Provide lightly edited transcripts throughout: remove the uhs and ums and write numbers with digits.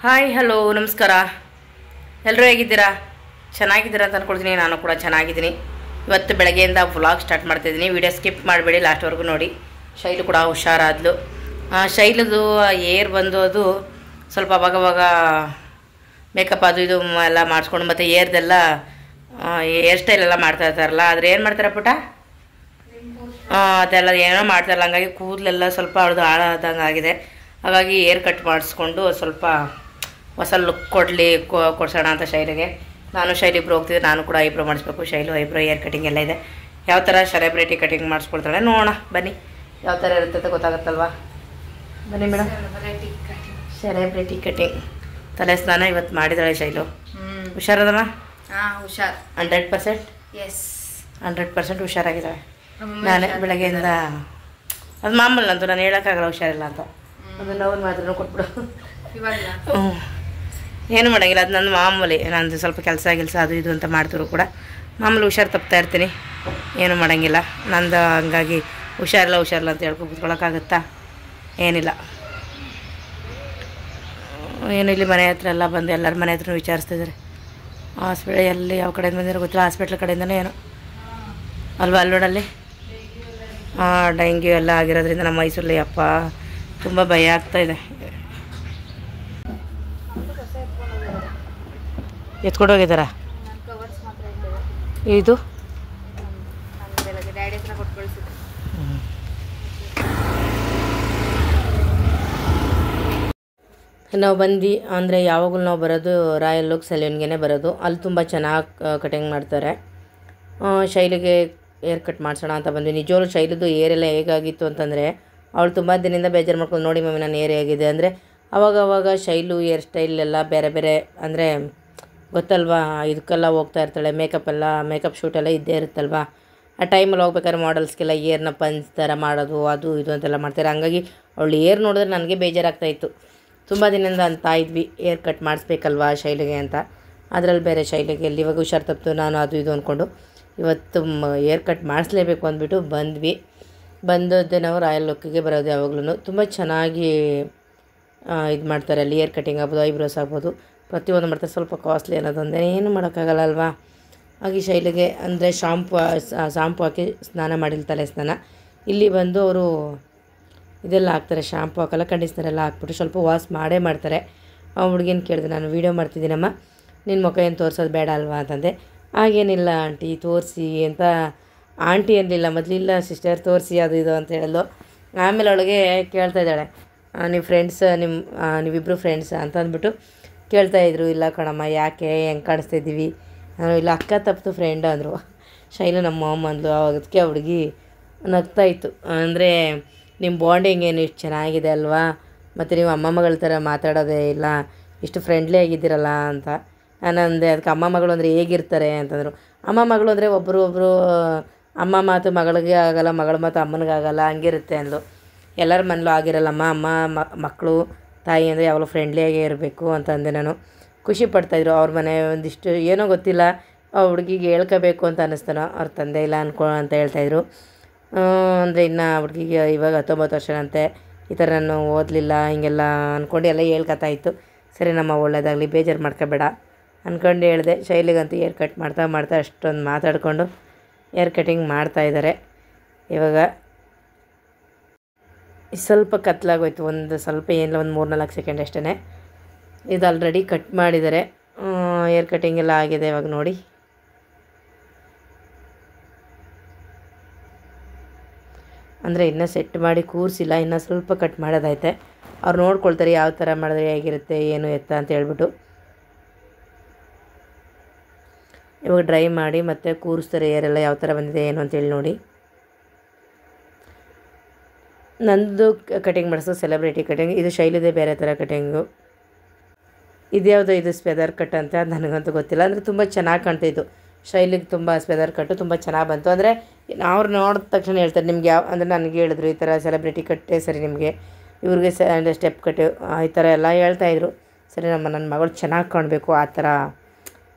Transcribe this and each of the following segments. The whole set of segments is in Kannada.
ಹಾಯ್ ಹಲೋ ನಮಸ್ಕಾರ. ಎಲ್ಲರೂ ಹೇಗಿದ್ದೀರಾ? ಚೆನ್ನಾಗಿದ್ದೀರಾ ಅಂತ ಅಂದ್ಕೊಳ್ತೀನಿ. ನಾನು ಕೂಡ ಚೆನ್ನಾಗಿದ್ದೀನಿ. ಇವತ್ತು ಬೆಳಗ್ಗೆಯಿಂದ ವ್ಲಾಗ್ ಸ್ಟಾರ್ಟ್ ಮಾಡ್ತಾಯಿದ್ದೀನಿ. ವಿಡಿಯೋ ಸ್ಕಿಪ್ ಮಾಡಬೇಡಿ, ಲಾಸ್ಟ್ವರೆಗೂ ನೋಡಿ. ಶೈಲು ಕೂಡ ಹುಷಾರಾದ್ಲು. ಶೈಲದು ಏರ್ ಬಂದು ಅದು ಸ್ವಲ್ಪ ಅವಾಗವಾಗ ಮೇಕಪ್ ಅದು ಇದು ಎಲ್ಲ ಮಾಡಿಸ್ಕೊಂಡು ಮತ್ತು ಏರ್ದೆಲ್ಲ ಏರ್ ಸ್ಟೈಲೆಲ್ಲ ಮಾಡ್ತಾ ಇರ್ತಾರಲ್ಲ, ಆದರೆ ಏನು ಮಾಡ್ತಾರೆ ಪುಟ? ಅದೆಲ್ಲ ಏನೋ ಮಾಡ್ತಾರಲ್ಲ, ಹಂಗಾಗಿ ಕೂದಲೆಲ್ಲ ಸ್ವಲ್ಪ ಅವ್ರದ್ದು ಹಾಳಾದಂಗೆ ಆಗಿದೆ. ಹಾಗಾಗಿ ಏರ್ ಕಟ್ ಮಾಡಿಸ್ಕೊಂಡು ಸ್ವಲ್ಪ ಹೊಸ ಲುಕ್ ಕೊಡ್ಸೋಣ ಅಂತ ಶೈಲಿಗೆ. ನಾನು ಶೈಲಿ ಇಬ್ಬರು ಹೋಗ್ತಿದ್ದೆ. ನಾನು ಕೂಡ ಐಬ್ರೋ ಮಾಡಿಸ್ಬೇಕು. ಶೈಲು ಐಬ್ರೋ ಏರ್ ಕಟಿಂಗ್ ಎಲ್ಲ ಇದೆ. ಯಾವ ಥರ ಸೆಲೆಬ್ರಿಟಿ ಕಟಿಂಗ್ ಮಾಡಿಸ್ಕೊಳ್ತಾಳೆ ನೋಡೋಣ ಬನ್ನಿ. ಯಾವ ಥರ ಇರುತ್ತೆ ಅಂತ ಗೊತ್ತಾಗುತ್ತಲ್ವಾ? ಬನ್ನಿ ಮೇಡಮ್. ಸೆಲೆಬ್ರಿಟಿ ಕಟಿಂಗ್ ತಲೆ ಸ್ನಾನ ಇವತ್ತು ಮಾಡಿದಾಳೆ ಶೈಲು. ಹುಷಾರದಮ್ಮ? ಹುಷಾರ್ 100%. ಎಸ್ 100% ಹುಷಾರಾಗಿದ್ದಾಳೆ. ನಾನೇ ಬೆಳಗ್ಗೆಯಿಂದ ಅದು ಮಾಮೂಲಿ ಅಂತೂ ನಾನು ಹೇಳೋಕ್ಕಾಗಲ್ಲ ಹುಷಾರಿಲ್ಲ ಅಂತ. ಅದನ್ನು ಅವ್ರು ಮಾತ್ರ ಕೊಟ್ಬಿಡು. ಏನು ಮಾಡೋಂಗಿಲ್ಲ, ಅದು ನನ್ನ ಮಾಮೂಲಿ. ನಂದು ಸ್ವಲ್ಪ ಕೆಲಸ ಅದು ಇದು ಅಂತ ಮಾಡ್ತಿದ್ರು ಕೂಡ ಮಾಮೂಲಿ ಹುಷಾರು ತಪ್ತಾ ಇರ್ತೀನಿ. ಏನು ಮಾಡೋಂಗಿಲ್ಲ ನಂದು. ಹಂಗಾಗಿ ಹುಷಾರಿಲ್ಲ ಅಂತ ಹೇಳ್ಕೊಂಡು ಕೂತ್ಕೊಳ್ಳೋಕ್ಕಾಗುತ್ತಾ? ಏನಿಲ್ಲ. ಏನು ಇಲ್ಲಿ ಮನೆ ಹತ್ರ ಎಲ್ಲ ಬಂದು ಎಲ್ಲರ ಮನೆ ಹತ್ರ ವಿಚಾರಿಸ್ತಿದ್ದಾರೆ. ಹಾಸ್ಪಿಟಲ್ ಎಲ್ಲಿ ಯಾವ ಕಡೆಯಿಂದ ಬಂದಿರೋ ಗೊತ್ತಿಲ್ಲ. ಹಾಸ್ಪಿಟ್ಲ್ ಕಡೆಯಿಂದನೇ ಏನು ಅಲ್ವಾ? ಅಲ್ಲೋಡಲ್ಲಿ ಡೆಂಗ್ಯೂ ಎಲ್ಲ ಆಗಿರೋದ್ರಿಂದ ನಮ್ಮ ಮೈಸೂರಲ್ಲಿ ಅಪ್ಪ ತುಂಬ ಭಯ ಆಗ್ತಾಯಿದೆ. ಎತ್ಕೊಂಡು ಹೋಗಿದ್ದಾರಾ? ಇದು ನಾವು ಬಂದು ಅಂದರೆ ಯಾವಾಗಲೂ ನಾವು ಬರೋದು ರಾಯಲ್ ಲುಕ್ ಸೆಲೂನ್ಗೆ ಬರೋದು. ಅಲ್ಲಿ ತುಂಬ ಚೆನ್ನಾಗಿ ಕಟಿಂಗ್ ಮಾಡ್ತಾರೆ. ಶೈಲಿಗೆ ಏರ್ ಕಟ್ ಮಾಡಿಸೋಣ ಅಂತ ಬಂದ್ವಿ. ನಿಜವಾಗ್ಲೂ ಶೈಲಿದು ಏರೆಲ್ಲ ಹೇಗಾಗಿತ್ತು ಅಂತಂದರೆ, ಅವಳು ತುಂಬ ದಿನದಿಂದ ಬೇಜಾರು ಮಾಡ್ಕೊಂಡು, ನೋಡಿ ಮಮ್ಮಿ ನಾನು ಏರ್ ಹೇಗಿದೆ ಅಂದರೆ, ಅವಾಗವಾಗ ಶೈಲು ಏರ್ ಸ್ಟೈಲ್ ಎಲ್ಲ ಬೇರೆ ಬೇರೆ ಅಂದರೆ ಗೊತ್ತಲ್ವಾ, ಇದಕ್ಕೆಲ್ಲ ಹೋಗ್ತಾ ಇರ್ತಾಳೆ. ಮೇಕಪ್ ಶೂಟೆಲ್ಲ ಇದ್ದೇ ಇರುತ್ತಲ್ವ. ಆ ಟೈಮಲ್ಲಿ ಹೋಗ್ಬೇಕಾದ್ರೆ ಮಾಡಲ್ಸ್ಗೆಲ್ಲ ಏರ್ನ ಪಂಚ್ ಥರ ಮಾಡೋದು ಅದು ಇದು ಅಂತೆಲ್ಲ ಮಾಡ್ತಾರೆ. ಹಂಗಾಗಿ ಅವಳು ಏರ್ ನೋಡಿದ್ರೆ ನನಗೆ ಬೇಜಾರಾಗ್ತಾಯಿತ್ತು. ತುಂಬ ದಿನದಿಂದ ಅಂತ ಇದ್ವಿ ಏರ್ ಕಟ್ ಮಾಡಿಸ್ಬೇಕಲ್ವಾ ಶೈಲಿಗೆ ಅಂತ. ಅದರಲ್ಲಿ ಬೇರೆ ಶೈಲಿಗೆ ಎಲ್ಲಿ ಇವಾಗ ಹುಷಾರು ತಪ್ಪಿತು. ನಾನು ಅದು ಇದು ಅಂದ್ಕೊಂಡು ಇವತ್ತು ಏರ್ ಕಟ್ ಮಾಡಿಸ್ಲೇಬೇಕು ಅಂದ್ಬಿಟ್ಟು ಬಂದ್ವಿ. ಬಂದದ್ದೇ ನಾವು ರಾಯಲ್ ಲುಕ್ಕಿಗೆ ಬರೋದು. ಯಾವಾಗ್ಲೂ ತುಂಬ ಚೆನ್ನಾಗಿ ಇದು ಮಾಡ್ತಾರೆ ಅಲ್ಲಿ. ಏರ್ ಕಟಿಂಗ್ ಆಗ್ಬೋದು, ಐಬ್ರೋಸ್ ಆಗ್ಬೋದು, ಪ್ರತಿಯೊಂದು ಮಾಡ್ತಾರೆ. ಸ್ವಲ್ಪ ಕಾಸ್ಟ್ಲಿ ಅನ್ನೋದೊಂದೇ, ಏನು ಮಾಡೋಕ್ಕಾಗಲ್ಲ ಅಲ್ವಾ. ಹಾಗೆ ಶೈಲಿಗೆ ಅಂದರೆ ಶಾಂಪು ಹಾಕಿ ಸ್ನಾನ ಮಾಡಿಲ್ಲ, ತಲೆ ಸ್ನಾನ. ಇಲ್ಲಿ ಬಂದು ಅವರು ಇದೆಲ್ಲ ಹಾಕ್ತಾರೆ, ಶಾಂಪು ಹಾಕಲ್ಲ, ಕಂಡೀಷ್ನರ್ ಎಲ್ಲ ಹಾಕ್ಬಿಟ್ಟು ಸ್ವಲ್ಪ ವಾಶ್ ಮಾಡೇ ಮಾಡ್ತಾರೆ. ಆ ಹುಡುಗಿನ ಕೇಳಿದೆ, ನಾನು ವೀಡಿಯೋ ಮಾಡ್ತಿದ್ದೀನಮ್ಮ, ನಿನ್ನ ಮುಖ ಏನು ತೋರಿಸೋದು ಬೇಡ ಅಲ್ವಾ ಅಂತಂದೆ. ಹಾಗೇನಿಲ್ಲ ಆಂಟಿ ತೋರಿಸಿ ಅಂತ. ಆಂಟಿ ಅನ್ನಲಿಲ್ಲ, ಮೊದಲಿಲ್ಲ ಸಿಸ್ಟರ್ ತೋರಿಸಿ ಅದು ಇದು ಅಂತ ಹೇಳಲು. ಆಮೇಲೆ ಅವಳಿಗೆ ಕೇಳ್ತಾ ಇದ್ದಾಳೆ, ನೀವು ಫ್ರೆಂಡ್ಸ್ ನೀವಿಬ್ಬರು ಫ್ರೆಂಡ್ಸ್ ಅಂತ ಅಂದ್ಬಿಟ್ಟು ಕೇಳ್ತಾಯಿದ್ರು. ಇಲ್ಲ ಕಣಮ್ಮ, ಯಾಕೆ ಹೆಂಗೆ ಕಾಣಿಸ್ತಾಯಿದ್ದೀವಿ? ಇಲ್ಲ ಅಕ್ಕ ತಪ್ಪಿತು ಫ್ರೆಂಡ್ ಅಂದರು. ಶೈಲು ನಮ್ಮ ಅಮ್ಮ ಅಂದ್ಲು. ಅದಕ್ಕೆ ಹುಡುಗಿ ನಗ್ತಾಯಿತ್ತು. ಅಂದರೆ ನಿಮ್ಮ ಬಾಂಡಿಂಗ್ ಏನು ಇಷ್ಟು ಚೆನ್ನಾಗಿದೆ ಅಲ್ವಾ, ಮತ್ತು ನೀವು ಅಮ್ಮ ಮಗಳ ಥರ ಮಾತಾಡೋದೇ ಇಲ್ಲ, ಇಷ್ಟು ಫ್ರೆಂಡ್ಲಿ ಆಗಿದ್ದೀರಲ್ಲ ಅಂತ ನಾನು ಅಂದೆ. ಅದಕ್ಕೆ ಅಮ್ಮ ಮಗಳು ಅಂದರೆ ಹೇಗಿರ್ತಾರೆ ಅಂತಂದರು. ಅಮ್ಮ ಮಗಳು ಅಂದರೆ ಒಬ್ಬರು ಅಮ್ಮ ಮಾತು ಮಗಳಿಗೆ ಆಗೋಲ್ಲ, ಮಗಳ ಮಾತು ಅಮ್ಮನಿಗೆ ಆಗೋಲ್ಲ, ಹಂಗಿರುತ್ತೆ ಅಂದು. ಎಲ್ಲರ ಮನೇಲೂ ಆಗಿರಲ್ಲಮ್ಮ, ಮಕ್ಕಳು ತಾಯಿ ಅಂದರೆ ಯಾವಾಗಲೂ ಫ್ರೆಂಡ್ಲಿಯಾಗೇ ಇರಬೇಕು ಅಂತ ಅಂದೆ ನಾನು. ಖುಷಿ ಪಡ್ತಾಯಿದ್ರು. ಅವ್ರ ಮನೆ ಒಂದಿಷ್ಟು ಏನೋ ಗೊತ್ತಿಲ್ಲ, ಆ ಹುಡುಗಿಗೆ ಹೇಳ್ಕೋಬೇಕು ಅಂತ ಅನ್ನಿಸ್ತಾನೋ, ಅವ್ರ ತಂದೆ ಇಲ್ಲ ಅಂತ ಹೇಳ್ತಾಯಿದ್ರು. ಅಂದರೆ ಇನ್ನು ಹುಡುಗಿಗೆ ಇವಾಗ 19 ವರ್ಷನಂತೆ. ಈ ಥರ ನಾನು ಓದಲಿಲ್ಲ ಹಿಂಗೆಲ್ಲ ಅಂದ್ಕೊಂಡು ಎಲ್ಲ ಹೇಳ್ಕೊತಾಯಿತ್ತು. ಸರಿ ನಮ್ಮ ಒಳ್ಳೇದಾಗಲಿ, ಬೇಜಾರು ಮಾಡ್ಕೋಬೇಡ ಅಂದ್ಕೊಂಡು ಹೇಳಿದೆ. ಶೈಲಿಗಂತೂ ಏರ್ ಕಟ್ ಮಾಡ್ತಾ ಅಷ್ಟೊಂದು ಮಾತಾಡಿಕೊಂಡು ಏರ್ ಕಟಿಂಗ್ ಮಾಡ್ತಾಯಿದ್ದಾರೆ. ಇವಾಗ ಸ್ವಲ್ಪ ಕತ್ಲಾಗೋಯ್ತು, ಒಂದು ಸ್ವಲ್ಪ ಏನಿಲ್ಲ, ಒಂದು 3-4 ಸೆಕೆಂಡ್ ಅಷ್ಟೇ. ಇದು ಆಲ್ರೆಡಿ ಕಟ್ ಮಾಡಿದ್ದಾರೆ. ಏರ್ ಕಟಿಂಗ್ ಎಲ್ಲ ಆಗಿದೆ ಇವಾಗ ನೋಡಿ. ಅಂದರೆ ಇನ್ನೂ ಸೆಟ್ ಮಾಡಿ ಕೂರಿಸಿಲ್ಲ, ಇನ್ನೂ ಸ್ವಲ್ಪ ಕಟ್ ಮಾಡೋದೈತೆ. ಅವ್ರು ನೋಡ್ಕೊಳ್ತಾರೆ ಯಾವ ಥರ ಮಾಡಿದ್ರೆ ಹೇಗಿರುತ್ತೆ ಏನು ಎತ್ತ ಅಂತ ಹೇಳ್ಬಿಟ್ಟು. ಇವಾಗ ಡ್ರೈ ಮಾಡಿ ಮತ್ತು ಕೂರಿಸ್ತಾರೆ ಏರೆಲ್ಲ ಯಾವ ಥರ ಬಂದಿದೆ ಏನು ಅಂತೇಳಿ ನೋಡಿ. ನಂದು ಕಟಿಂಗ್ ಮಾಡಿಸೋದು ಸೆಲೆಬ್ರಿಟಿ ಕಟಿಂಗ್. ಇದು ಶೈಲಿದೆ ಬೇರೆ ಥರ ಕಟಿಂಗು. ಇದ್ಯಾವುದು ಇದು ಸ್ಪೆದರ್ ಕಟ್ ಅಂತ ನನಗಂತೂ ಗೊತ್ತಿಲ್ಲ. ಅಂದರೆ ತುಂಬ ಚೆನ್ನಾಗಿ ಕಾಣ್ತಾಯಿತ್ತು. ಶೈಲಿಗೆ ತುಂಬ ಸ್ಪೆದರ್ ಕಟ್ಟು ತುಂಬ ಚೆನ್ನಾಗಿ ಬಂತು. ಅಂದರೆ ಅವ್ರು ನೋಡಿದ ತಕ್ಷಣ ಹೇಳ್ತಾರೆ ನಿಮ್ಗೆ ಯಾವ ಅಂದರೆ ನನಗೆ ಹೇಳಿದ್ರು, ಈ ಥರ ಸೆಲೆಬ್ರಿಟಿ ಕಟ್ಟೆ ಸರಿ ನಿಮಗೆ, ಇವ್ರಿಗೆ ಸ್ಟೆಪ್ ಕಟ್ಟು ಈ ಥರ ಎಲ್ಲ ಹೇಳ್ತಾಯಿದ್ರು. ಸರಿ ನನ್ನ ಮಗಳು ಚೆನ್ನಾಗಿ ಕಾಣಬೇಕು ಆ ಥರ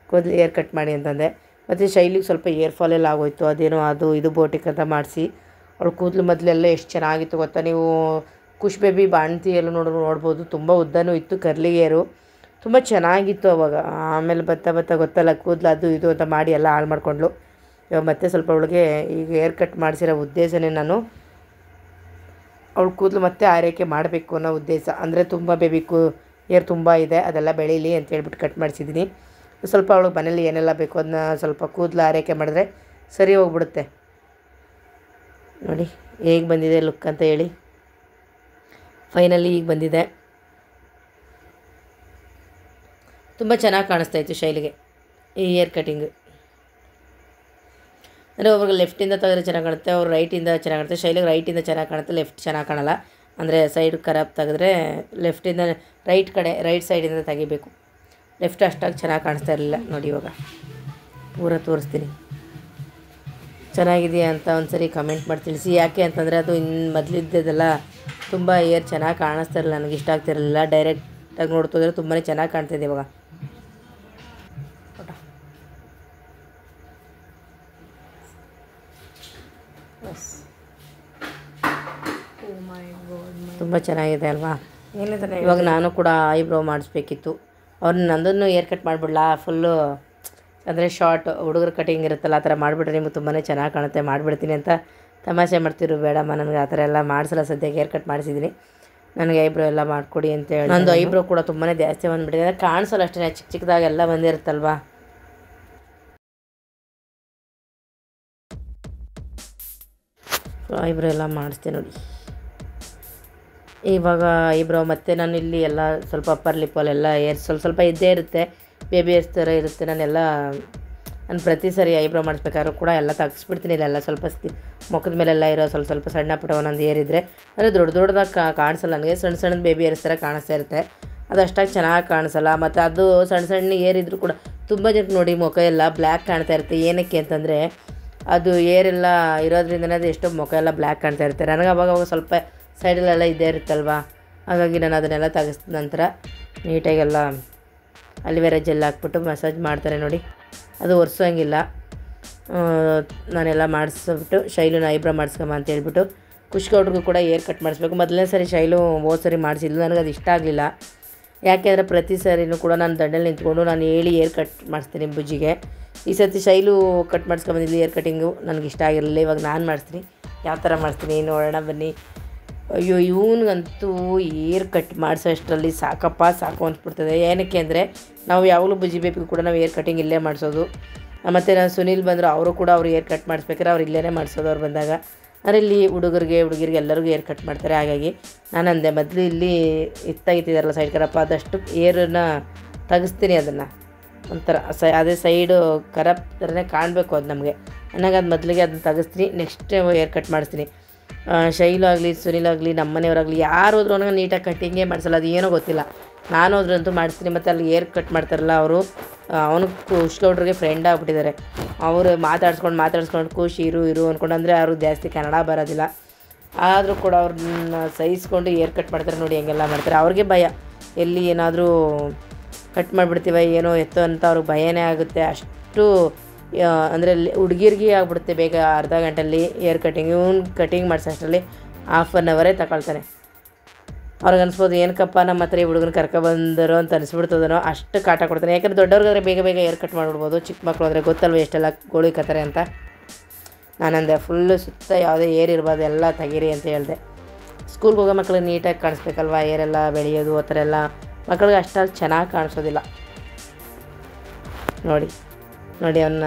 ಕೂದಲು ಏರ್ ಕಟ್ ಮಾಡಿ ಅಂತಂದೆ. ಮತ್ತು ಶೈಲಿಗೆ ಸ್ವಲ್ಪ ಏರ್ ಫಾಲ್ ಎಲ್ಲ ಆಗೋಯ್ತು. ಅದೇನೋ ಅದು ಇದು ಬೋಟಿಕ್ ಅಂತ ಮಾಡಿಸಿ ಅವಳು ಕೂದಲು ಮೊದಲೆಲ್ಲ ಎಷ್ಟು ಚೆನ್ನಾಗಿತ್ತು ಗೊತ್ತಾ. ನೀವು ಖುಷ್ ಬೇಬಿ ಬಾಣ್ತಿಯಲ್ಲೂ ನೋಡ್ಬೋದು, ತುಂಬ ಉದ್ದನೂ ಇತ್ತು, ಕರ್ಲಿ ಏರು. ತುಂಬ ಚೆನ್ನಾಗಿತ್ತು ಅವಾಗ. ಆಮೇಲೆ ಬರ್ತಾ ಗೊತ್ತಲ್ಲ ಕೂದಲು ಅದು ಇದು ಅಂತ ಮಾಡಿ ಎಲ್ಲ ಹಾಳು ಮಾಡಿಕೊಂಡ್ಳು. ಇವಾಗ ಮತ್ತೆ ಸ್ವಲ್ಪ ಅವಳಿಗೆ ಈಗ ಹೇರ್ ಕಟ್ ಮಾಡಿಸಿರೋ ಉದ್ದೇಶನೇ ನಾನು ಅವಳ ಕೂದಲು ಮತ್ತೆ ಆರೈಕೆ ಮಾಡಬೇಕು ಅನ್ನೋ ಉದ್ದೇಶ. ಅಂದರೆ ತುಂಬ ಬೇಬಿ ಹೇರ್ ತುಂಬ ಇದೆ, ಅದೆಲ್ಲ ಬೆಳೀಲಿ ಅಂತ ಹೇಳ್ಬಿಟ್ಟು ಕಟ್ ಮಾಡಿಸಿದ್ದೀನಿ. ಸ್ವಲ್ಪ ಅವಳಿಗೆ ಮನೇಲಿ ಏನೆಲ್ಲ ಬೇಕು ಅದನ್ನ ಸ್ವಲ್ಪ ಕೂದಲು ಆರೈಕೆ ಮಾಡಿದ್ರೆ ಸರಿ ಹೋಗ್ಬಿಡುತ್ತೆ. ನೋಡಿ ಹೇಗೆ ಬಂದಿದೆ ಲುಕ್ ಅಂತ ಹೇಳಿ. ಫೈನಲಿ ಈಗ ಬಂದಿದೆ. ತುಂಬ ಚೆನ್ನಾಗಿ ಕಾಣಿಸ್ತಾಯಿತ್ತು ಶೈಲಿಗೆ ಈ ಹೇರ್ ಕಟಿಂಗ್. ಅಂದರೆ ಒಬ್ರಿಗೆ ಲೆಫ್ಟಿಂದ ತೆಗೆದ್ರೆ ಚೆನ್ನಾಗಿ ಕಾಣುತ್ತೆ, ಅವ್ರು ರೈಟಿಂದ ಚೆನ್ನಾಗಿ ಕಾಣುತ್ತೆ. ಶೈಲಿಗೆ ರೈಟಿಂದ ಚೆನ್ನಾಗಿ ಕಾಣುತ್ತೆ, ಲೆಫ್ಟ್ ಚೆನ್ನಾಗಿ ಕಾಣಲ್ಲ. ಅಂದರೆ ಸೈಡ್ ಖರಾಬ್ ತೆಗೆದ್ರೆ ಲೆಫ್ಟಿಂದ ರೈಟ್ ಸೈಡಿಂದ ತೆಗಿಬೇಕು. ಲೆಫ್ಟ್ ಅಷ್ಟಾಗಿ ಚೆನ್ನಾಗಿ ಕಾಣಿಸ್ತಾ ಇರಲಿಲ್ಲ. ನೋಡಿ ಇವಾಗ ಪೂರ ತೋರಿಸ್ತೀನಿ. ಚೆನ್ನಾಗಿದೆಯಾ ಅಂತ ಒಂದ್ಸರಿ ಕಮೆಂಟ್ ಮಾಡಿ ತಿಳಿಸಿ. ಯಾಕೆ ಅಂತಂದರೆ ಅದು ಮೊದಲಿದ್ದದೆಲ್ಲ ತುಂಬ ಹೇರ್ ಚೆನ್ನಾಗಿ ಕಾಣಿಸ್ತಾ ಇರಲಿಲ್ಲ, ನನಗೆ ಇಷ್ಟ ಆಗ್ತಿರಲಿಲ್ಲ. ಡೈರೆಕ್ಟಾಗಿ ನೋಡ್ತಿದ್ರೆ ತುಂಬಾ ಚೆನ್ನಾಗಿ ಕಾಣ್ತಿದೆ ಇವಾಗ. ತುಂಬ ಚೆನ್ನಾಗಿದೆ ಅಲ್ವಾ. ಇವಾಗ ನಾನು ಕೂಡ ಐಬ್ರೋ ಮಾಡಿಸ್ಬೇಕಿತ್ತು. ಅವ್ರನ್ನ ನಂದನ್ನು ಹೇರ್ ಕಟ್ ಮಾಡಿಬಿಡ್ಲಾ ಫುಲ್ಲು, ಅಂದರೆ ಶಾರ್ಟ್ ಹುಡುಗರ ಕಟಿಂಗ್ ಇರುತ್ತಲ್ಲ ಆ ಥರ ಮಾಡಿಬಿಟ್ರೆ ನಿಮ್ಗೆ ತುಂಬಾ ಚೆನ್ನಾಗಿ ಕಾಣುತ್ತೆ, ಮಾಡಿಬಿಡ್ತೀನಿ ಅಂತ ತಮಾಷೆ ಮಾಡ್ತಿರು. ಬೇಡಮ್ಮ ನನಗೆ ಆ ಥರ ಎಲ್ಲ ಮಾಡಿಸಲ್ಲ, ಸದ್ಯಕ್ಕೆ ಹೇರ್ ಕಟ್ ಮಾಡಿಸಿದ್ದೀನಿ, ನನಗೆ ಐಬ್ರೋ ಎಲ್ಲ ಮಾಡಿಕೊಡಿ ಅಂತ ಹೇಳಿ. ನಂದು ಐಬ್ರೋ ಕೂಡ ತುಂಬಾ ಜಾಸ್ತಿ ಬಂದುಬಿಟ್ಟಿದೆ, ಅಂದರೆ ಕಾಣಿಸಲ್ಲ ಅಷ್ಟೇ, ಚಿಕ್ಕದಾಗೆಲ್ಲ ಬಂದಿರುತ್ತಲ್ವಾ. ಐಬ್ರೋ ಎಲ್ಲ ಮಾಡಿಸ್ತೀನಿ ನೋಡಿ ಇವಾಗ. ಐಬ್ರೋ ಮತ್ತು ನಾನು ಇಲ್ಲಿ ಎಲ್ಲ ಸ್ವಲ್ಪ ಅಪ್ಪರ್ ಲಿಪ್ಪಲ್ಲೆಲ್ಲ ಏರ್ಸ್ ಸ್ವಲ್ಪ ಇದ್ದೇ ಇರುತ್ತೆ, ಬೇಬಿ ಏರ್ಸ್ ಥರ ಇರುತ್ತೆ. ನಾನು ಪ್ರತಿ ಸರಿ ಐಬ್ರೋ ಮಾಡಿಸ್ಬೇಕಾದ್ರೂ ಕೂಡ ಎಲ್ಲ ತೆಗಿಸ್ಬಿಡ್ತೀನಿ. ಇಲ್ಲೆಲ್ಲ ಸ್ವಲ್ಪ ಮುಖದ ಮೇಲೆಲ್ಲ ಇರೋ ಸ್ವಲ್ಪ ಸಣ್ಣ ಪುಟ್ಟ ಒಂದೊಂದು ಏರಿದ್ರೆ ಅಂದರೆ ದೊಡ್ಡದಾಗಿ ಕಾಣಿಸಲ್ಲ ನನಗೆ. ಸಣ್ಣದ ಬೇಬಿ ಏರ್ಸ್ ಥರ ಕಾಣಿಸ್ತಾ ಇರುತ್ತೆ, ಅದು ಅಷ್ಟಾಗಿ ಚೆನ್ನಾಗಿ ಕಾಣಿಸಲ್ಲ. ಮತ್ತು ಅದು ಸಣ್ಣ ಏರಿದ್ರು ಕೂಡ ತುಂಬ ಜನಕ್ಕೆ ನೋಡಿ ಮುಖ ಎಲ್ಲ ಬ್ಲ್ಯಾಕ್ ಕಾಣ್ತಾ ಇರುತ್ತೆ. ಏನಕ್ಕೆ ಅಂತಂದರೆ ಅದು ಏರೆಲ್ಲ ಇರೋದ್ರಿಂದನೇ ಅದು ಎಷ್ಟೋ ಮುಖ ಎಲ್ಲ ಬ್ಲ್ಯಾಕ್ ಕಾಣ್ತಾ ಇರುತ್ತೆ. ನನಗೆ ಅವಾಗ ಸ್ವಲ್ಪ ಸೈಡಲ್ಲೆಲ್ಲ ಇದ್ದೇ ಇರುತ್ತಲ್ವ, ಹಾಗಾಗಿ ನಾನು ಅದನ್ನೆಲ್ಲ ತೆಗೆಸಿದ ನಂತರ ನೀಟಾಗೆಲ್ಲ ಅಲಿವೇರಾ ಜೆಲ್ ಹಾಕ್ಬಿಟ್ಟು ಮಸಾಜ್ ಮಾಡ್ತಾರೆ ನೋಡಿ. ಅದು ಒರೆಸೋಂಗಿಲ್ಲ. ನಾನೆಲ್ಲ ಮಾಡಿಸ್ಬಿಟ್ಟು ಶೈಲುನ ಐಬ್ರೋ ಮಾಡಿಸ್ಕೊಂಬ ಅಂತ ಹೇಳ್ಬಿಟ್ಟು ಖುಷ್ಗೌಡ್ರಿಗೂ ಕೂಡ ಹೇರ್ ಕಟ್ ಮಾಡಿಸ್ಬೇಕು. ಮೊದಲನೇ ಸರಿ ಶೈಲು ಹೋದ ಸರಿ ಮಾಡಿಸಿದ್ಲು, ನನಗೆ ಅದು ಇಷ್ಟ ಆಗಲಿಲ್ಲ. ಯಾಕೆಂದರೆ ಪ್ರತಿ ಸರಿನೂ ಕೂಡ ನಾನು ದಂಡಲ್ಲಿ ನಿಂತ್ಕೊಂಡು ನಾನು ಹೇಳಿ ಹೇರ್ ಕಟ್ ಮಾಡಿಸ್ತೀನಿ ಬುಜ್ಜಿಗೆ. ಈ ಸರ್ತಿ ಶೈಲು ಕಟ್ ಮಾಡಿಸ್ಕೊಂಬಂದಿದ್ದು ಹೇರ್ ಕಟಿಂಗು ನನಗೆ ಇಷ್ಟ ಆಗಿರಲಿಲ್ಲ. ಇವಾಗ ನಾನು ಮಾಡಿಸ್ತೀನಿ, ಯಾವ ಥರ ಮಾಡಿಸ್ತೀನಿ ನೋಡೋಣ ಬನ್ನಿ. ಅಯ್ಯೋ ಇವನಿಗಂತೂ ಹೇರ್ ಕಟ್ ಮಾಡಿಸೋ ಅಷ್ಟರಲ್ಲಿ ಸಾಕು ಅನ್ಸ್ಬಿಡ್ತದೆ. ಏನಕ್ಕೆ ಅಂದರೆ ನಾವು ಯಾವಾಗಲೂ ಬುಜ್ಜಿ ಬೇಬಿಗೂ ಕೂಡ ನಾವು ಹೇರ್ ಕಟಿಂಗ್ ಇಲ್ಲೇ ಮಾಡಿಸೋದು. ಮತ್ತು ನಾನು ಸುನೀಲ್ ಬಂದರು, ಅವರು ಕೂಡ ಅವ್ರು ಹೇರ್ ಕಟ್ ಮಾಡಿಸ್ಬೇಕಾದ್ರೆ ಅವ್ರು ಇಲ್ಲೇ ಮಾಡಿಸೋದು. ಅವ್ರು ಬಂದಾಗ ಅಂದರೆ ಇಲ್ಲಿ ಹುಡುಗರಿಗೆ ಎಲ್ಲರಿಗೂ ಹೇರ್ ಕಟ್ ಮಾಡ್ತಾರೆ. ಹಾಗಾಗಿ ನಾನು ಅಂದೆ ಮೊದಲು ಇಲ್ಲಿ ಇತ್ತಾಗಿತ್ತಿದಾರಲ್ಲ ಸೈಡ್ ಕರಪ್ಪ ಆದಷ್ಟು ಏರನ್ನ ತೆಗಿಸ್ತೀನಿ, ಅದನ್ನು ಒಂಥರ ಅದೇ ಸೈಡು ಕರಪ್ ಥರನೇ ಕಾಣಬೇಕು ಅದು ನಮಗೆ. ನನಗೆ ಅದು ಮೊದಲಿಗೆ ಅದನ್ನ ತೆಗಿಸ್ತೀನಿ, ನೆಕ್ಸ್ಟ್ ಹೇರ್ ಕಟ್ ಮಾಡಿಸ್ತೀನಿ. ಶೈಲು ಆಗಲಿ ಸುನೀಲ್ ಆಗಲಿ ನಮ್ಮ ಮನೆಯವರಾಗಲಿ ಯಾರು ಹೋದ್ರೂ ನನಗೆ ನೀಟಾಗಿ ಕಟ್ಟಿಂಗೇ ಮಾಡಿಸಲ್ಲ, ಅದು ಏನೋ ಗೊತ್ತಿಲ್ಲ. ನಾನು ಹೋದ್ರಂತೂ ಮಾಡಿಸ್ತೀನಿ. ಮತ್ತು ಅಲ್ಲಿ ಹೇರ್ ಕಟ್ ಮಾಡ್ತಾರಲ್ಲ ಅವರು, ಅವನು ಖುಷ್ಗೌಡ್ರಿಗೆ ಫ್ರೆಂಡ್ ಆಗಿಬಿಟ್ಟಿದ್ದಾರೆ. ಅವರು ಮಾತಾಡ್ಸ್ಕೊಂಡು ಖುಷಿ ಇರು ಅಂದ್ಕೊಂಡು, ಅಂದರೆ ಅವರು ಜಾಸ್ತಿ ಕನ್ನಡ ಬರೋದಿಲ್ಲ, ಆದರೂ ಕೂಡ ಅವ್ರನ್ನ ಸಹಿಸ್ಕೊಂಡು ಹೇರ್ ಕಟ್ ಮಾಡ್ತಾರೆ. ನೋಡಿ ಹೆಂಗೆಲ್ಲ ಮಾಡ್ತಾರೆ. ಅವ್ರಿಗೆ ಭಯ, ಎಲ್ಲಿ ಏನಾದರೂ ಕಟ್ ಮಾಡಿಬಿಡ್ತೀವ ಏನೋ ಎತ್ತೋ ಅಂತ ಅವ್ರಿಗೆ ಭಯನೇ ಆಗುತ್ತೆ. ಅಷ್ಟು ಅಂದರೆ ಹುಡುಗಿರಿಗೆ ಆಗ್ಬಿಡುತ್ತೆ ಬೇಗ. ಅರ್ಧ ಗಂಟೆಯಲ್ಲಿ ಹೇರ್ ಕಟಿಂಗ್, ಕಟಿಂಗ್ ಮಾಡಿಸೋ ಅಷ್ಟರಲ್ಲಿ 1/2 ಅವರೇ ತಗೊಳ್ತಾನೆ. ಅವ್ರಿಗೆ ಅನಿಸ್ಬೋದು ಏನಕ್ಕಪ್ಪ ನಮ್ಮ ಹತ್ರ ಈ ಹುಡುಗನ ಕರ್ಕೊಬಂದರು ಅಂತ ಅನಿಸ್ಬಿಡ್ತದನೋ, ಅಷ್ಟು ಕಾಟ ಕೊಡ್ತಾನೆ. ಯಾಕಂದರೆ ದೊಡ್ಡವ್ರಿಗಾದ್ರೆ ಬೇಗ ಹೇರ್ ಕಟ್ ಮಾಡಿಬಿಡ್ಬೋದು, ಚಿಕ್ಕ ಮಕ್ಕಳು ಅಂದರೆ ಗೊತ್ತಲ್ವ ಎಷ್ಟೆಲ್ಲ ಗೋಳಿಕತ್ತಾರೆ ಅಂತ. ನಾನಂದೆ ಫುಲ್ಲು ಸುತ್ತ ಯಾವುದೇ ಏರ್ ಇರ್ಬೋದು ಎಲ್ಲ ತೆಗೀರಿ ಅಂತ ಹೇಳಿದೆ. ಸ್ಕೂಲ್ಗೆ ಹೋಗೋ ಮಕ್ಕಳಿಗೆ ನೀಟಾಗಿ ಕಾಣಿಸ್ಬೇಕಲ್ವ, ಏರೆಲ್ಲ ಬೆಳೆಯೋದು ಆ ಥರ ಎಲ್ಲ ಮಕ್ಕಳಿಗೆ ಅಷ್ಟಲ್ಲಿ ಚೆನ್ನಾಗಿ ಕಾಣಿಸೋದಿಲ್ಲ. ನೋಡಿ ಅವನ್ನ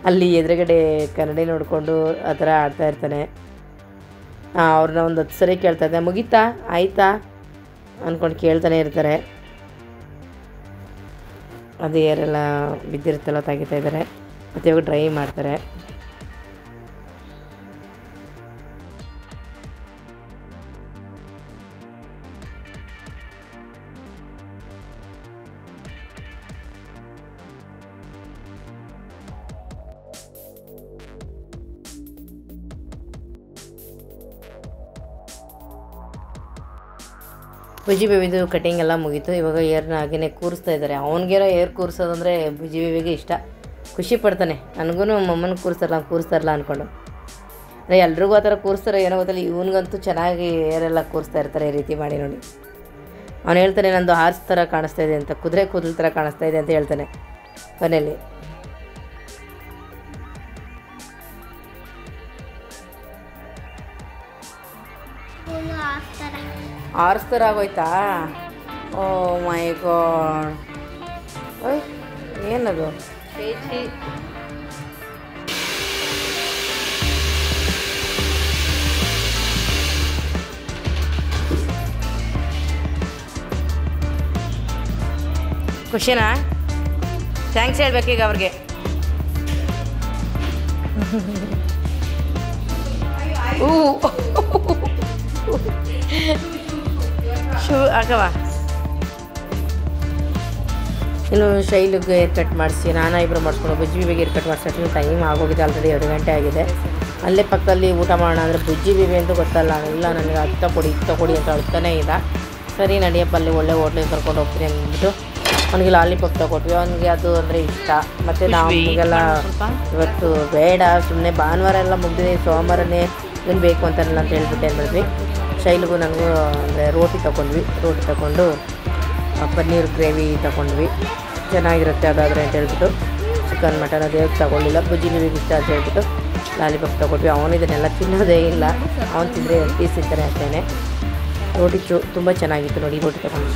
ಅಲ್ಲಿ ಎದುರುಗಡೆ ಕನ್ನಡಿ ನೋಡಿಕೊಂಡು ಆ ಥರ ಆಡ್ತಾ ಇರ್ತಾನೆ. ಅವ್ರನ್ನ ಒಂದು 10 ಸರಿ ಕೇಳ್ತಾ ಇದ್ದೆ, ಮುಗೀತಾ ಆಯಿತಾ ಅಂದ್ಕೊಂಡು ಕೇಳ್ತಾನೆ ಇರ್ತಾರೆ. ಅದು ಏರೆಲ್ಲ ಬಿದ್ದಿರುತ್ತೆಲ್ಲ ತೆಗಿತಾ ಇದ್ದಾರೆ. ಮತ್ತು ಇವಾಗ ಡ್ರೈ ಮಾಡ್ತಾರೆ. ಬುಜ್ಜಿ ಬೇಬಿದು ಕಟಿಂಗ್ ಎಲ್ಲ ಮುಗೀತು. ಇವಾಗ ಏರ್ನ ಹಾಗೇ ಕೂರಿಸ್ತಾ ಇದ್ದಾರೆ. ಅವನಿಗೇನೋ ಏರ್ ಕೂರಿಸೋದಂದರೆ ಬುಜ್ಜಿ ಬೇಬಿಗೆ ಇಷ್ಟ, ಖುಷಿ ಪಡ್ತಾನೆ. ನನಗೂ ಮಮ್ಮನ ಕೂರಿಸ್ತಾರಲ್ಲ ಅಂದ್ಕೊಂಡು. ಅಂದರೆ ಎಲ್ರಿಗೂ ಆ ಥರ ಕೂರಿಸ್ತಾರೆ ಏನೋ ಗೊತ್ತಲ್ಲ, ಇವನಿಗಂತೂ ಚೆನ್ನಾಗಿ ಏರೆಲ್ಲ ಕೂರಿಸ್ತಾ ಇರ್ತಾರೆ ಈ ರೀತಿ ಮಾಡಿ ನೋಡಿ. ಅವನು ಹೇಳ್ತಾನೆ ನಂದು ಹಾರ್ಸ್ ಥರ ಕಾಣಿಸ್ತಾ ಇದೆ ಅಂತ, ಕುದುರೆ ಕೂದಲು ಥರ ಕಾಣಿಸ್ತಾ ಇದೆ ಅಂತ ಹೇಳ್ತಾನೆ ಮನೇಲಿ. ಹಾರ್ಸ್ ಥರ ಆಗೋಯ್ತಾ? ಓ ಮೈ ಗಾಡ್, ಏನದು? ಖುಷಿನಾ? ಥ್ಯಾಂಕ್ಸ್ ಹೇಳ್ಬೇಕೀಗ ಅವ್ರಿಗೆ. ಶೂ ಆಗವ. ಇನ್ನು ಶೈಲಿಗೆ ಏರ್ ಕಟ್ ಮಾಡಿಸಿ ನಾನು ಇಬ್ಬರು ಮಾಡಿಸ್ಕೊಂಡು ಬುಜ್ಜಿ ಬೇಗ ಏರ್ ಕಟ್ ಮಾಡಿಸೋಷ್ಟು ಟೈಮ್ ಆಗೋಗಿದೆ, ಆಲ್ರೆಡಿ 2 ಗಂಟೆ ಆಗಿದೆ. ಅಲ್ಲೇ ಪಕ್ಕದಲ್ಲಿ ಊಟ ಮಾಡೋಣ ಅಂದರೆ ಬುಜ್ಜಿ ಬೇಬಿ ಅಂತೂ ಗೊತ್ತಲ್ಲ, ಇಲ್ಲ ನನಗೆ ಅತ್ತ ಕೊಡಿ ಇತ್ತ ಕೊಡಿ ಅಂತ ಅಳ್ತಾನೇ ಇಲ್ಲ. ಸರಿ ನಡಿಯಪ್ಪ ಅಲ್ಲಿ ಒಳ್ಳೆ ಹೋಟ್ಲಿಗೆ ಕರ್ಕೊಂಡು ಹೋಗ್ತೀನಿ ಅಂದ್ಬಿಟ್ಟು ಅವನಿಗೆ ಲಾಲಿಪಾಪ್ ತೊಗೊಟ್ವಿ. ಅವನಿಗೆ ಅದು ಅಂದರೆ ಇಷ್ಟ. ಮತ್ತು ನಮಗೆಲ್ಲ ಇವತ್ತು ಬೇಡ, ಸುಮ್ಮನೆ ಭಾನುವಾರ ಎಲ್ಲ ಮುಗಿದಿದೆ, ಸೋಮವಾರನೇ ಏನು ಬೇಕು ಅಂತಲ್ಲ ಅಂತ ಹೇಳ್ಬಿಟ್ಟು ಏನು ಮಾಡಿದ್ವಿ, ಶೈಲಿಗೂ ನನಗೂ ಅಂದರೆ ರೋಟಿ ತಗೊಂಡು ಪನ್ನೀರ್ ಗ್ರೇವಿ ತಗೊಂಡ್ವಿ. ಚೆನ್ನಾಗಿರುತ್ತೆ ಅದಾದರೆ ಅಂತ ಹೇಳ್ಬಿಟ್ಟು. ಚಿಕನ್ ಮಟನ್ ಅದೇನು ತಗೊಳ್ಳಿಲ್ಲ, ಬುಜ್ಜಿ ಬೇಬಿಗೆ ಇಷ್ಟ ಅಂತ ಹೇಳ್ಬಿಟ್ಟು ಲಾಲಿಪಾಪ್ ತೊಗೊಟ್ವಿ. ಅವನು ಇದನ್ನೆಲ್ಲ ತಿನ್ನೋದೇ ಇಲ್ಲ, ಅವನು ತಿಂದರೆ ಪೀಸ್ ತಿಂತಾನೆ ಅಷ್ಟೇ. ರೋಟಿ ತುಂಬ ಚೆನ್ನಾಗಿತ್ತು ನೋಡಿ, ರೋಟಿ ತಗೊಂಡು.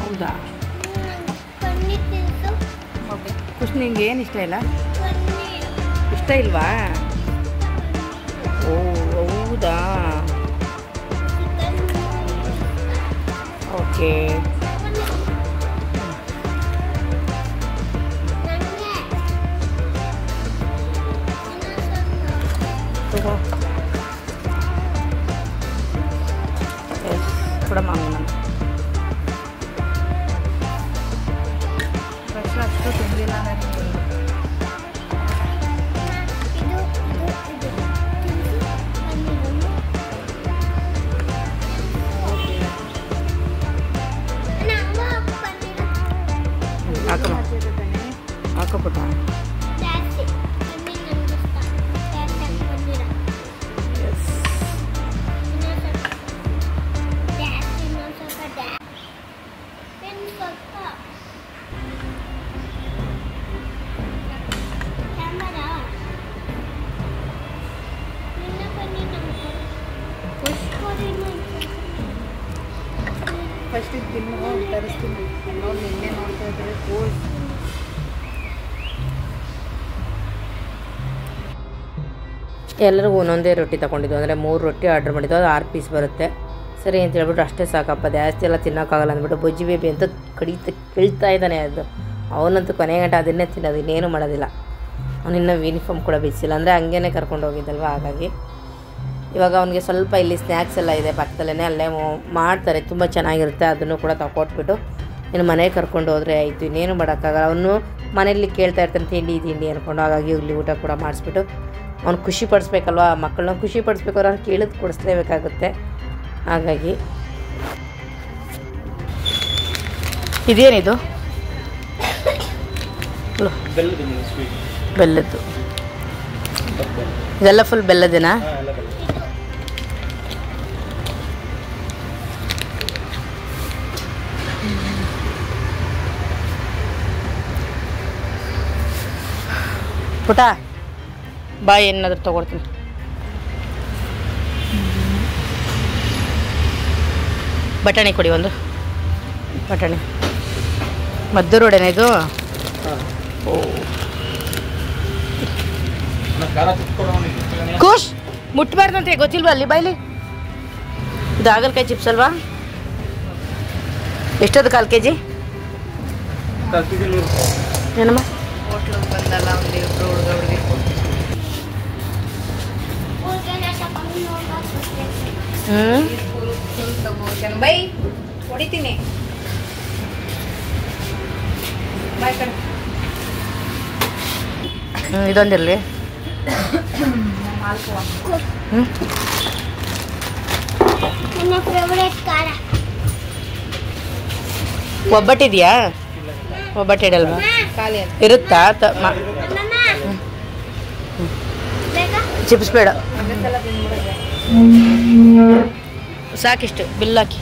ಹೌದಾ? ಖುಷಿ ನಿಂಗೆ ಏನು ಇಷ್ಟ ಇಲ್ಲ? ಇಷ್ಟ ಇಲ್ವಾ? ಓ ಹೌದಾ, ಓಕೆ. ತಗೋ ಕೂಡ ಮಾಮೂನ ಅಷ್ಟು ತುಂಬಿಲ್ಲ ಹಾಕಪುಟ್ಟ. ಫಸ್ಟ್ ತಿನ್ನು ತರಿಸ್ತೀನಿ. ನೋಡಿ ನಿನ್ನೆ ನೋಡ್ತಾ ಇದ್ದಾರೆ ಕೋಸ್. ಎಲ್ಲರಿಗೂ ಒಂದೊಂದೇ ರೊಟ್ಟಿ ತೊಗೊಂಡಿದ್ದು, ಅಂದರೆ 3 ರೊಟ್ಟಿ ಆರ್ಡ್ರ್ ಮಾಡಿದ್ದು, ಅದು 6 ಪೀಸ್ ಬರುತ್ತೆ. ಸರಿ ಅಂತ ಹೇಳ್ಬಿಟ್ಟು ಅಷ್ಟೇ ಸಾಕಪ್ಪ, ಜಾಸ್ತಿ ಎಲ್ಲ ತಿನ್ನೋಕ್ಕಾಗಲ್ಲ ಅಂದ್ಬಿಟ್ಟು ಬುಜ್ಜಿ ಬೇಬಿ ಅಂತ ಕೀಳ್ತಾ ಇದ್ದಾನೆ. ಅದು ಅವನಂತೂ ಕೊನೆ ಗಂಟೆ ಅದನ್ನೇ ತಿನ್ನೋದು, ಇನ್ನೇನು ಮಾಡೋದಿಲ್ಲ. ಅವನಿನ್ನೂ ಯೂನಿಫಾರ್ಮ್ ಕೂಡ ಬಿಡಿಸಿಲ್ಲ, ಅಂದರೆ ಹಂಗೇ ಕರ್ಕೊಂಡು ಹೋಗಿದ್ದಲ್ವ, ಹಾಗಾಗಿ. ಇವಾಗ ಅವನಿಗೆ ಸ್ವಲ್ಪ ಇಲ್ಲಿ ಸ್ನ್ಯಾಕ್ಸ್ ಎಲ್ಲ ಇದೆ ಪಕ್ಕದಲ್ಲೇ, ಅಲ್ಲೇ ಮಾಡ್ತಾರೆ, ತುಂಬ ಚೆನ್ನಾಗಿರುತ್ತೆ. ಅದನ್ನು ಕೂಡ ತಗೊಟ್ಬಿಟ್ಟು ಇನ್ನು ಮನೆಗೆ ಕರ್ಕೊಂಡು ಹೋದರೆ ಆಯಿತು, ಇನ್ನೇನು ಮಾಡೋಕ್ಕಾಗಲ್ಲ. ಅವನು ಮನೇಲಿ ಕೇಳ್ತಾ ಇರ್ತಾನೆ ತಿಂಡಿ ಅಂದ್ಕೊಂಡು, ಹಾಗಾಗಿ ಇಲ್ಲಿ ಊಟ ಕೂಡ ಮಾಡಿಸ್ಬಿಟ್ಟು ಅವ್ನು ಖುಷಿ ಪಡಿಸ್ಬೇಕಲ್ವ, ಮಕ್ಕಳನ್ನ ಖುಷಿ ಪಡಿಸ್ಬೇಕು, ಅವ್ರು ಕೇಳಿದ್ ಕೊಡಿಸ್ಲೇಬೇಕಾಗುತ್ತೆ. ಹಾಗಾಗಿ ಇದೇನಿದು? ಬೆಲ್ಲದ್ದು. ಇದೆಲ್ಲ ಫುಲ್ ಬೆಲ್ಲದೇನಾ? ಪುಟ ಬಾ, ಏನಾದರೂ ತೊಗೊಳ್ತೀನಿ. ಬಟಾಣಿ ಕೊಡಿ ಒಂದು, ಬಟಾಣಿ. ಮದ್ದೂರೋಡೆನಾ ಇದು? ಓ ಖುಷ್ ಮುಟ್ಬಾರ್ದಂತೆ ಗೊತ್ತಿಲ್ವಾ? ಅಲ್ಲಿ ಬಾಯ್ಲಿ. ಇದು ಹಾಗಲಕಾಯಿ ಚಿಪ್ಸ್ ಅಲ್ವಾ? ಎಷ್ಟದು? 1/4 kg? ಏನಮ್ಮ ಹೋಟ್ಲಿಗೆ ಬಂದಲ್ಲ ಒಂದು ಇಬ್ಬರು ಹುಡುಗರಿಗೆ. ಬೈ ಹೊಡಿತೀನಿ. ಇದೊಂದಿರಲಿ. ಒಬ್ಬಟ್ಟಿದೆಯಾ? ಒಬ್ಬಟ್ಟಿಡಲ್ವಾ? ಇರುತ್ತಾ? ಚಿಪ್ಸ್ ಬೇಡ, ಸಾಕಿಷ್ಟು ಬಿಲ್ ಹಾಕಿ.